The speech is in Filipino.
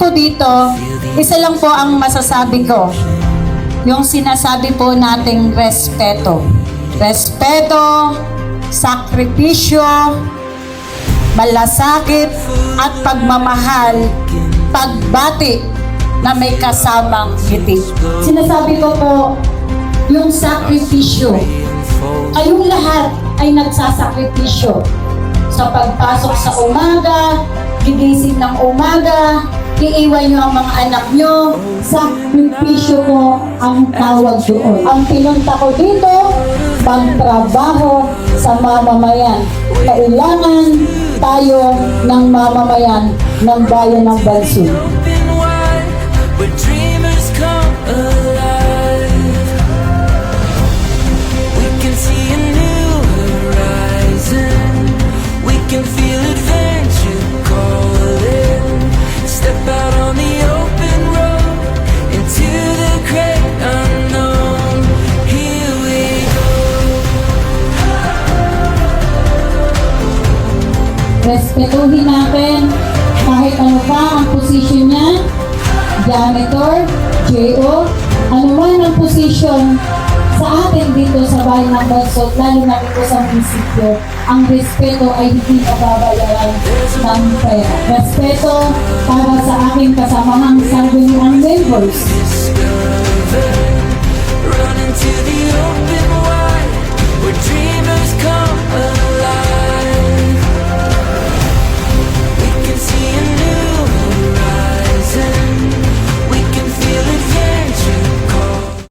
po dito, isa lang po ang masasabi ko. Yung sinasabi po nating respeto. Respeto, sakripisyo, malasakit, at pagmamahal, pagbati na may kasamang ngiti. Sinasabi ko po, yung sakripisyo. Kayong lahat ay nagsasakripisyo. Sa pagpasok sa umaga, gigising ng umaga, iiwan nyo ang mga anak nyo, sakripisyo ko ang tawag doon. Ang pinunta ko dito, pagtrabaho sa mamamayan. Kailangan tayo ng mamamayan ng bayan ng Bansud. Where dreamers come alive, we can see a new horizon, we can feel adventure calling, step out on the open road, into the great unknown, here we go. Respetuhin natin kahit ano pa ang posisyon niya, janitor, JO, ano man ang posisyon sa atin dito sa bayan ng Bansud, lalo na dito sa munisipyo, ang respeto ay hindi mababayaran ng pera. Respeto para sa aking kasamahang sangguniang members.